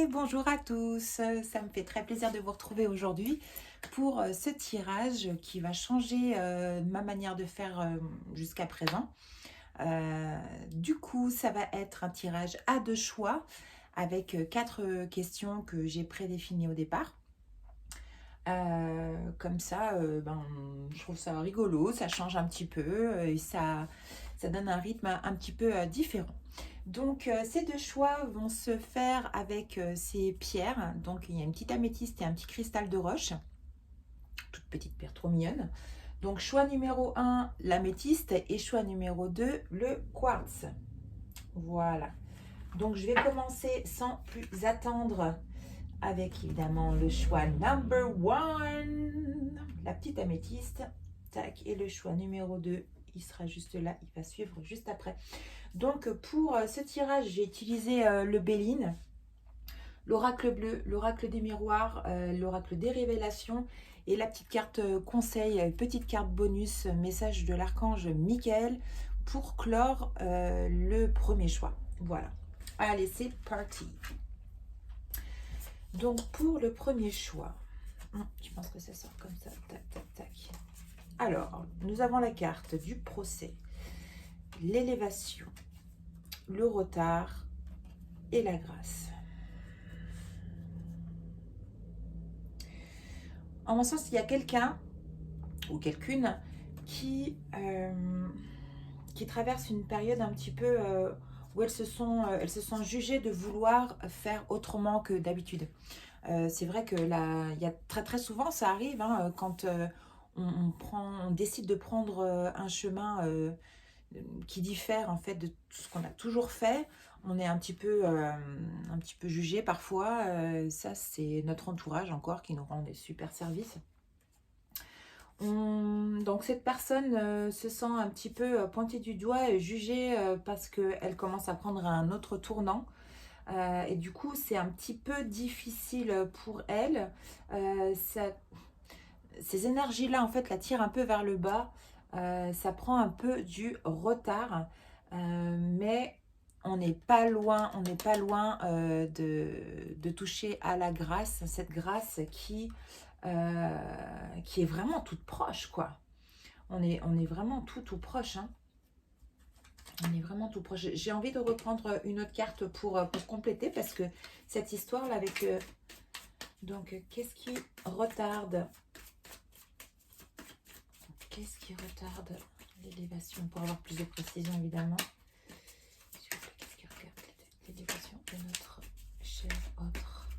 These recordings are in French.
Et bonjour à tous, ça me fait très plaisir de vous retrouver aujourd'hui pour ce tirage qui va changer ma manière de faire jusqu'à présent. Du coup, ça va être un tirage à deux choix avec quatre questions que j'ai prédéfinies au départ. Comme ça, je trouve ça rigolo, ça change un petit peu et ça donne un rythme un petit peu différent. Donc, ces deux choix vont se faire avec ces pierres. Donc, il y a une petite améthyste et un petit cristal de roche. Toute petite pierre trop mignonne. Donc, choix numéro 1, l'améthyste. Et choix numéro 2, le quartz. Voilà. Donc, je vais commencer sans plus attendre avec évidemment le choix number 1, la petite améthyste. Tac. Et le choix numéro 2, il sera juste là. Il va suivre juste après. Donc pour ce tirage, j'ai utilisé le Béline, l'oracle bleu, l'oracle des miroirs, l'oracle des révélations et la petite carte conseil, petite carte bonus, message de l'archange Michael pour clore le premier choix. Voilà. Allez, c'est parti. Donc pour le premier choix, je pense que ça sort comme ça, tac, tac, tac. Alors, nous avons la carte du procès, l'élévation, le retard et la grâce. En mon sens, il y a quelqu'un ou quelqu'une qui traverse une période un petit peu où elles se sont jugées de vouloir faire autrement que d'habitude. C'est vrai que là, il y a très très souvent, ça arrive quand on décide de prendre un chemin qui diffère en fait de tout ce qu'on a toujours fait. On est un petit peu jugé parfois. Ça, c'est notre entourage encore qui nous rend des super services. Donc cette personne se sent un petit peu pointée du doigt et jugée parce qu'elle commence à prendre un autre tournant. Et du coup, c'est un petit peu difficile pour elle. Ces énergies-là, en fait, la tirent un peu vers le bas. Ça prend un peu du retard. Mais on n'est pas loin, de toucher à la grâce, cette grâce qui est vraiment toute proche, quoi. On est vraiment tout proche, hein. On est vraiment tout proche. J'ai envie de reprendre une autre carte pour compléter parce que cette histoire-là avec... donc, qu'est-ce qui retarde l'élévation pour avoir plus de précision, évidemment. S'il vous plaît, qu'est-ce qui retarde l'élévation de notre cher autre?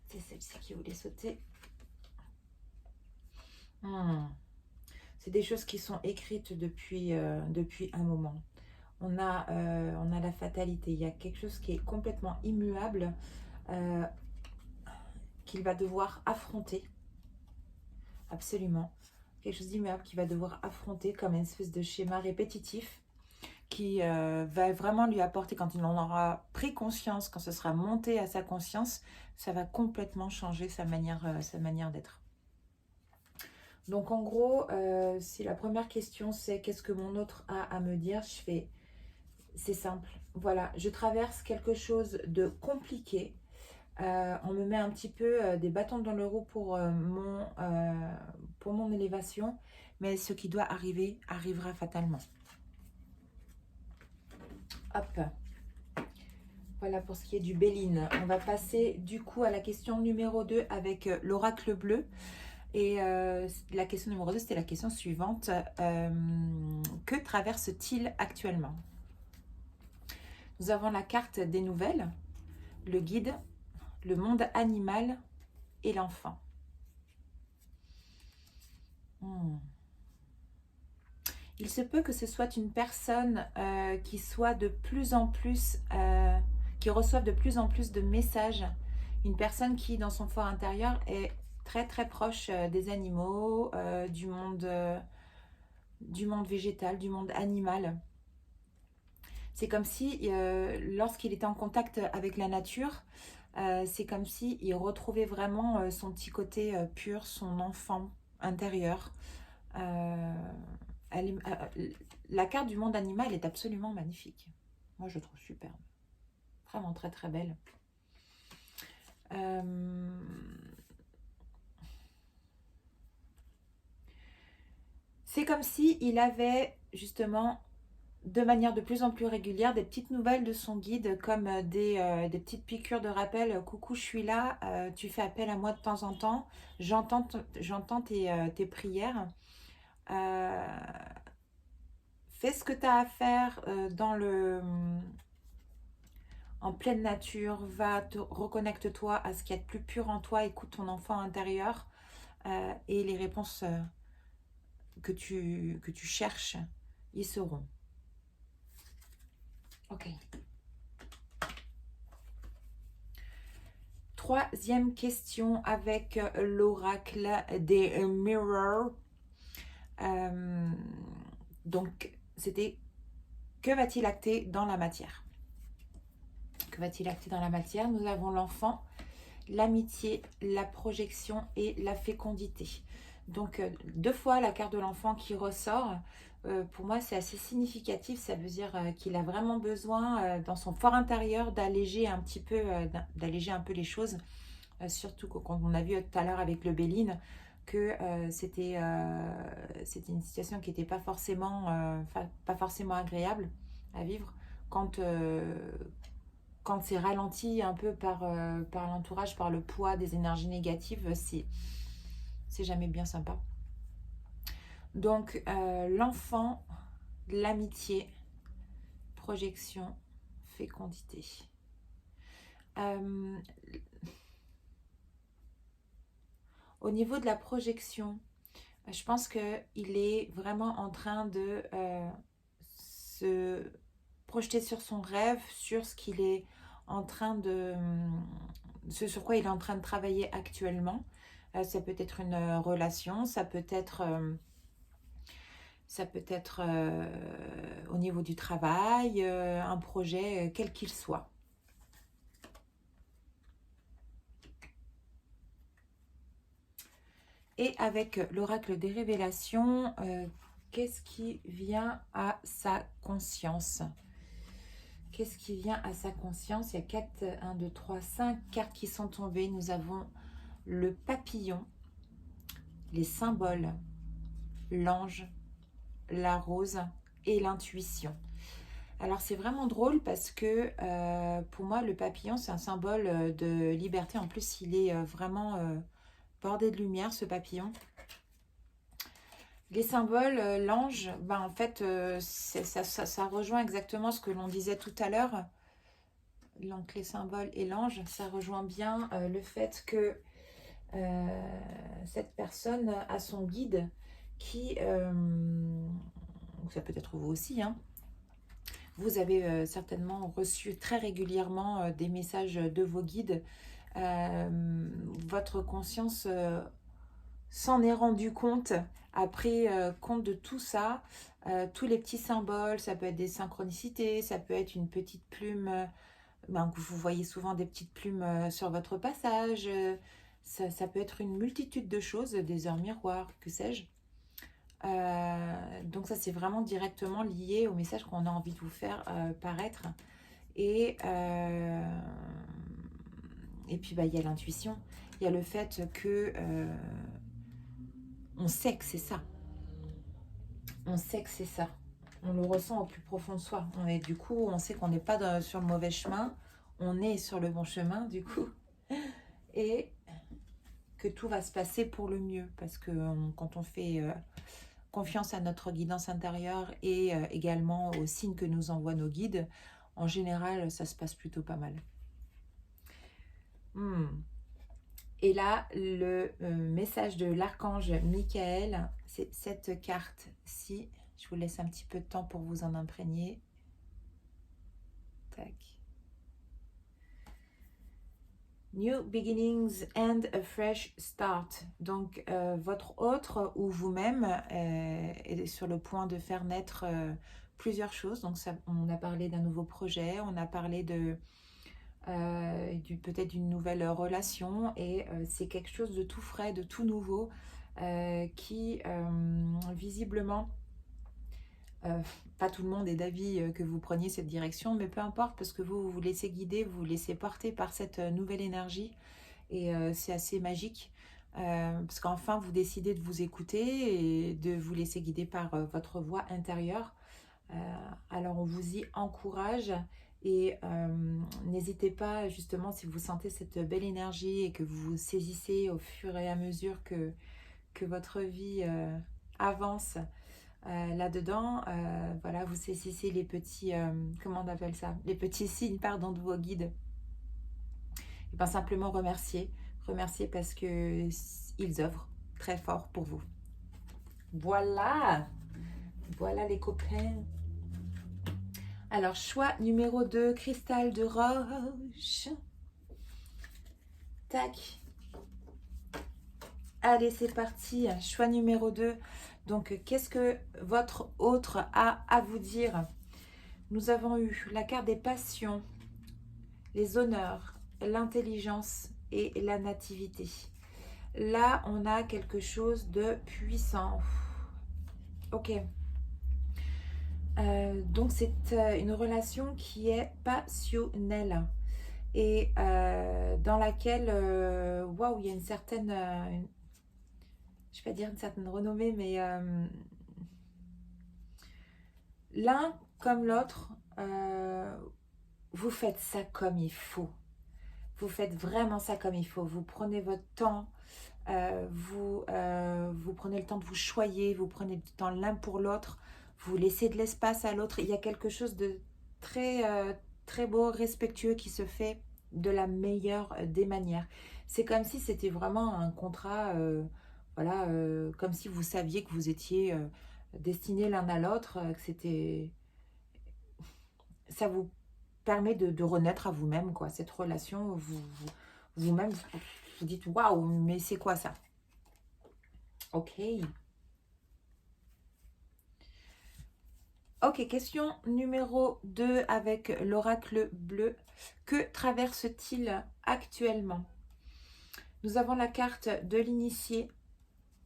C'est celle-ci qui voulait sauter. C'est des choses qui sont écrites depuis un moment. On a la fatalité. Il y a quelque chose qui est complètement immuable qu'il va devoir affronter. Absolument. Quelque chose d'immuable qu'il va devoir affronter comme une espèce de schéma répétitif qui va vraiment lui apporter, quand il en aura pris conscience, quand ce sera monté à sa conscience, ça va complètement changer sa manière d'être. Donc en gros, si la première question c'est qu'est-ce que mon autre a à me dire, je fais, c'est simple, voilà, je traverse quelque chose de compliqué, on me met un petit peu des bâtons dans le roue pour mon élévation, mais ce qui doit arriver, arrivera fatalement. Hop. Voilà pour ce qui est du Béline. On va passer du coup à la question numéro 2 avec l'oracle bleu. Et la question numéro 2, c'était la question suivante. Que traverse-t-il actuellement? Nous avons la carte des nouvelles, le guide, le monde animal et l'enfant. Il se peut que ce soit une personne qui soit de plus en plus, qui reçoive de plus en plus de messages. Une personne qui, dans son fort intérieur, est très très proche des animaux, du monde végétal, du monde animal. C'est comme si, lorsqu'il était en contact avec la nature, c'est comme si il retrouvait vraiment son petit côté pur, son enfant intérieur. la carte du monde animal est absolument magnifique. Moi, je la trouve superbe. Vraiment très très belle. C'est comme si il avait justement, de manière de plus en plus régulière, des petites nouvelles de son guide, comme des petites piqûres de rappel. Coucou, je suis là, tu fais appel à moi de temps en temps, j'entends tes prières. Fais ce que tu as à faire en pleine nature, reconnecte-toi à ce qu'il y a de plus pur en toi, écoute ton enfant intérieur et les réponses que tu cherches, ils seront. Ok. Troisième question avec l'oracle des Mirrors. Donc, c'était que va-t-il acter dans la matière? Que va-t-il acter dans la matière? Nous avons l'enfant, l'amitié, la projection et la fécondité. Donc, deux fois la carte de l'enfant qui ressort. Pour moi, c'est assez significatif. Ça veut dire qu'il a vraiment besoin, dans son fort intérieur, d'alléger un peu les choses. Surtout quand on a vu tout à l'heure avec le Béline, que c'était une situation qui n'était pas forcément agréable à vivre quand c'est ralenti un peu par l'entourage, par le poids des énergies négatives, c'est jamais bien sympa. Donc l'enfant, l'amitié, projection, fécondité. Au niveau de la projection, je pense qu'il est vraiment en train de se projeter sur son rêve, sur ce qu'il est en train ce sur quoi il est en train de travailler actuellement. Ça peut être une relation, ça peut être au niveau du travail, un projet, quel qu'il soit. Et avec l'oracle des révélations, qu'est-ce qui vient à sa conscience? Qu'est-ce qui vient à sa conscience? Il y a 4, 1, 2, 3, 5 cartes qui sont tombées. Nous avons le papillon, les symboles, l'ange, la rose et l'intuition. Alors c'est vraiment drôle parce que pour moi le papillon c'est un symbole de liberté. En plus il est vraiment bordé de lumière ce papillon. Les symboles, l'ange, ben en fait ça rejoint exactement ce que l'on disait tout à l'heure. Donc les symboles et l'ange, ça rejoint bien le fait que cette personne a son guide qui, ça peut être vous aussi, hein, vous avez certainement reçu très régulièrement des messages de vos guides. Votre conscience s'en est rendu compte, a pris compte de tout ça, tous les petits symboles, ça peut être des synchronicités, ça peut être une petite plume, vous voyez souvent des petites plumes sur votre passage, ça peut être une multitude de choses, des heures miroirs, que sais-je. Donc ça c'est vraiment directement lié au message qu'on a envie de vous faire paraître. Et puis il y a l'intuition, il y a le fait que on sait que c'est ça. On sait que c'est ça. On le ressent au plus profond de soi. Du coup, on sait qu'on n'est pas sur le mauvais chemin. On est sur le bon chemin, du coup. Et que tout va se passer pour le mieux. Parce que quand on fait confiance à notre guidance intérieure et également aux signes que nous envoient nos guides, en général, ça se passe plutôt pas mal. Et là, le message de l'archange Michael, c'est cette carte-ci. Je vous laisse un petit peu de temps pour vous en imprégner. Tac. New beginnings and a fresh start. Donc, votre autre ou vous-même est sur le point de faire naître plusieurs choses. Donc, on a parlé d'un nouveau projet, on a parlé peut-être d'une nouvelle relation et c'est quelque chose de tout frais, de tout nouveau qui visiblement Euh, Pas tout le monde est d'avis que vous preniez cette direction, mais peu importe, parce que vous vous laissez guider, vous vous laissez porter par cette nouvelle énergie. Et c'est assez magique, parce qu'enfin, vous décidez de vous écouter et de vous laisser guider par votre voix intérieure. Alors, on vous y encourage et n'hésitez pas, justement, si vous sentez cette belle énergie et que vous vous saisissez au fur et à mesure que votre vie avance là-dedans, voilà, vous saisissez les petits, comment on appelle ça, les petits signes, pardon, de vos guides. Et bien simplement remercier, remercier parce que ils œuvrent très fort pour vous. Voilà, voilà les copains. Alors, choix numéro 2, cristal de roche. Tac. Allez, c'est parti. Choix numéro 2. Donc, qu'est-ce que votre autre a à vous dire? Nous avons eu la carte des passions, les honneurs, l'intelligence et la nativité. Là, on a quelque chose de puissant. Ok. Donc, c'est une relation qui est passionnelle et dans laquelle, waouh, il y a une certaine, je vais pas dire une certaine renommée, mais l'un comme l'autre, vous faites ça comme il faut. Vous faites vraiment ça comme il faut. Vous prenez votre temps, vous prenez le temps de vous choyer, vous prenez du temps l'un pour l'autre, vous laissez de l'espace à l'autre. Il y a quelque chose de très, très beau, respectueux qui se fait de la meilleure des manières. C'est comme si c'était vraiment un contrat, voilà, comme si vous saviez que vous étiez destinés l'un à l'autre, que c'était, ça vous permet de renaître à vous-même, quoi. Cette relation, vous-même, vous dites waouh, mais c'est quoi ça? Ok. Ok, question numéro 2 avec l'oracle bleu. Que traverse-t-il actuellement? Nous avons la carte de l'initié,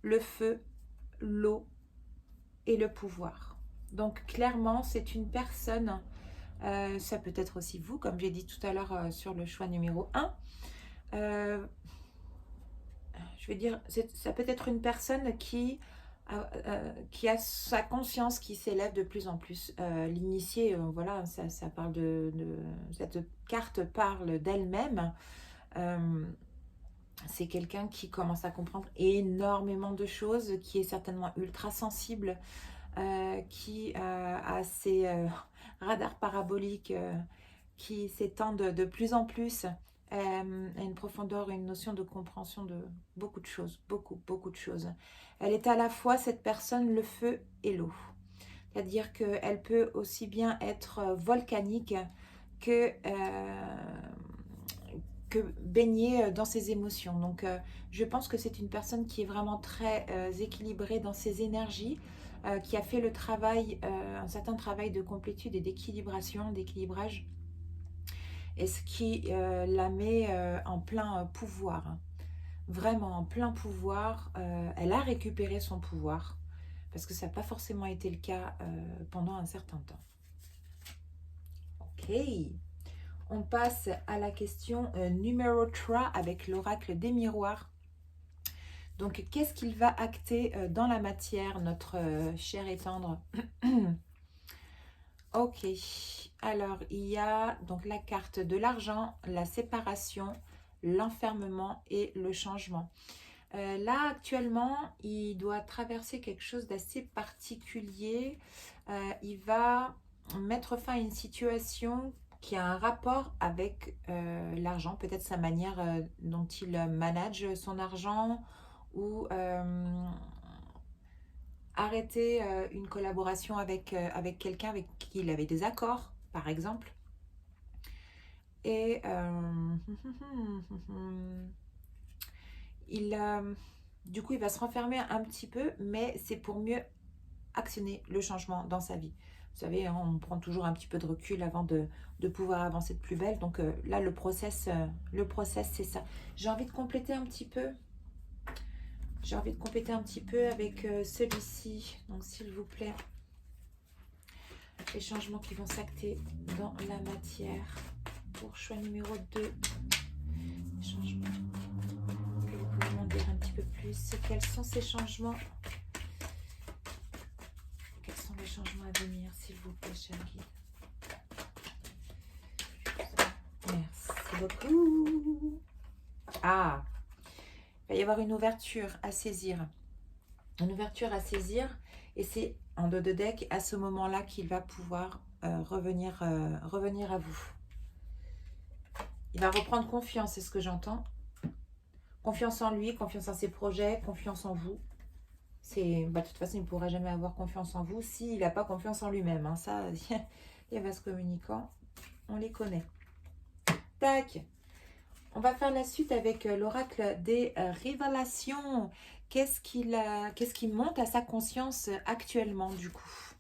le feu, l'eau et le pouvoir. Donc clairement, c'est une personne, ça peut être aussi vous, comme j'ai dit tout à l'heure sur le choix numéro 1. Je veux dire, ça peut être une personne qui a sa conscience qui s'élève de plus en plus. L'initié, voilà, ça parle cette carte parle d'elle-même. C'est quelqu'un qui commence à comprendre énormément de choses, qui est certainement ultra sensible, qui a ses radars paraboliques qui s'étendent de plus en plus, à une profondeur, une notion de compréhension de beaucoup de choses, beaucoup de choses. Elle est à la fois, cette personne, le feu et l'eau. C'est-à-dire qu'elle peut aussi bien être volcanique que, que baignée dans ses émotions. Donc je pense que c'est une personne qui est vraiment très équilibrée dans ses énergies, qui a fait le travail, un certain travail de complétude et d'équilibration, d'équilibrage, et ce qui la met en plein pouvoir, hein. Vraiment en plein pouvoir. Elle a récupéré son pouvoir, parce que ça n'a pas forcément été le cas pendant un certain temps. Ok, on passe à la question numéro 3 avec l'oracle des miroirs. Donc, qu'est-ce qu'il va acter dans la matière, notre cher et tendre? Ok, alors il y a donc la carte de l'argent, la séparation, l'enfermement et le changement. Là, actuellement, il doit traverser quelque chose d'assez particulier. Il va mettre fin à une situation qui a un rapport avec l'argent, peut-être sa manière dont il manage son argent, ou arrêter une collaboration avec quelqu'un avec qui il avait des accords, par exemple. Et du coup, il va se renfermer un petit peu, mais c'est pour mieux actionner le changement dans sa vie. Vous savez, hein, on prend toujours un petit peu de recul avant de pouvoir avancer de plus belle. Donc là, le process c'est ça. J'ai envie de compléter un petit peu. J'ai envie de compléter un petit peu avec celui-ci. Donc, s'il vous plaît. les changements qui vont s'acter dans la matière. Pour choix numéro 2, les changements que vous pouvez m'en dire un petit peu plus. Quels sont ces changements? Quels sont les changements à venir, s'il vous plaît, cher guide? Merci beaucoup. Ah, il va y avoir une ouverture à saisir. Une ouverture à saisir. Et c'est en dos de deck à ce moment-là qu'il va pouvoir revenir à vous. Il va reprendre confiance, c'est ce que j'entends. Confiance en lui, confiance en ses projets, confiance en vous. De toute façon, il ne pourra jamais avoir confiance en vous s'il n'a pas confiance en lui-même. Hein. Ça, les vases communicants, on les connaît. Tac. On va faire la suite avec l'oracle des révélations. Qu'est-ce qui monte à sa conscience actuellement, du coup?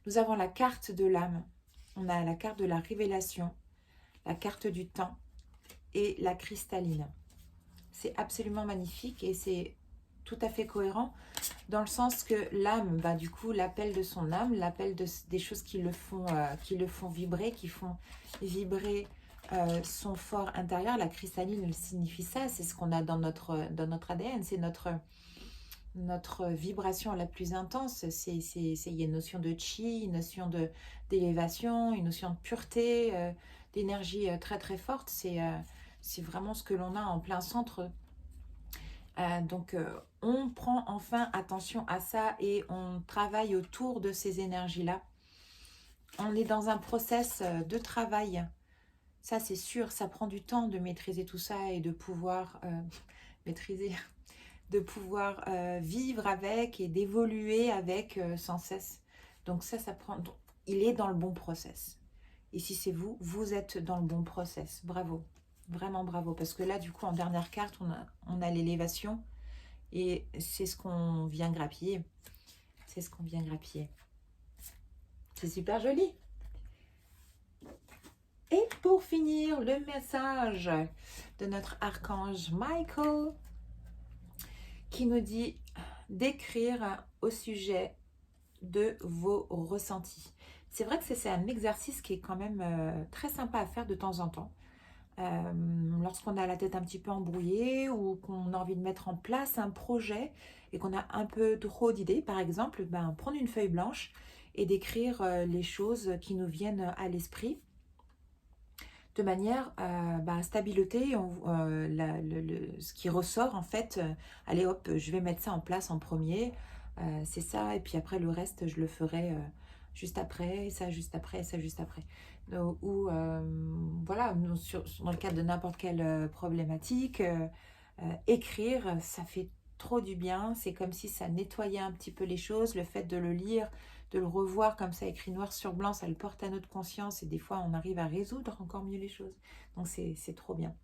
Nous avons la carte de l'âme. On a la carte de la révélation, la carte du temps et la cristalline. C'est absolument magnifique et c'est tout à fait cohérent dans le sens que l'âme, du coup, l'appel de son âme, l'appel des choses qui le font vibrer, qui font vibrer son fort intérieur. La cristalline, elle signifie ça, c'est ce qu'on a dans notre ADN, c'est notre vibration la plus intense. Il y a une notion de chi, une notion d'élévation, une notion de pureté, d'énergie très très forte. C'est vraiment ce que l'on a en plein centre. Donc on prend enfin attention à ça et on travaille autour de ces énergies-là. On est dans un process de travail. Ça, c'est sûr, ça prend du temps de maîtriser tout ça et de pouvoir vivre avec et d'évoluer avec sans cesse. Donc ça prend... il est dans le bon process. Et si c'est vous, vous êtes dans le bon process. Bravo. Vraiment bravo. Parce que là, du coup, en dernière carte, on a l'élévation. Et c'est ce qu'on vient grappiller. C'est ce qu'on vient grappiller. C'est super joli. Et pour finir, le message de notre archange Michael qui nous dit d'écrire au sujet de vos ressentis. C'est vrai que c'est un exercice qui est quand même très sympa à faire de temps en temps. Lorsqu'on a la tête un petit peu embrouillée ou qu'on a envie de mettre en place un projet et qu'on a un peu trop d'idées, par exemple, prendre une feuille blanche et d'écrire les choses qui nous viennent à l'esprit de manière à stabiloter ce qui ressort en fait. Allez hop, je vais mettre ça en place en premier, c'est ça, et puis après le reste je le ferai juste après, et ça juste après, et ça juste après. Ou voilà, dans le cadre de n'importe quelle problématique, écrire, ça fait trop du bien. C'est comme si ça nettoyait un petit peu les choses. Le fait de le lire, de le revoir comme ça, écrit noir sur blanc, ça le porte à notre conscience. Et des fois, on arrive à résoudre encore mieux les choses. Donc, c'est trop bien.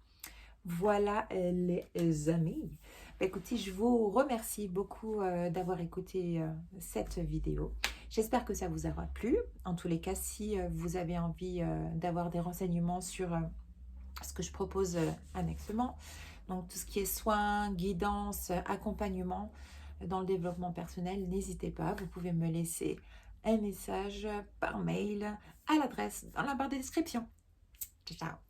Voilà les amis. Écoutez, je vous remercie beaucoup d'avoir écouté cette vidéo. J'espère que ça vous aura plu. En tous les cas, si vous avez envie d'avoir des renseignements sur ce que je propose annexement, donc tout ce qui est soins, guidance, accompagnement dans le développement personnel, n'hésitez pas, vous pouvez me laisser un message par mail à l'adresse dans la barre de description. Ciao, ciao.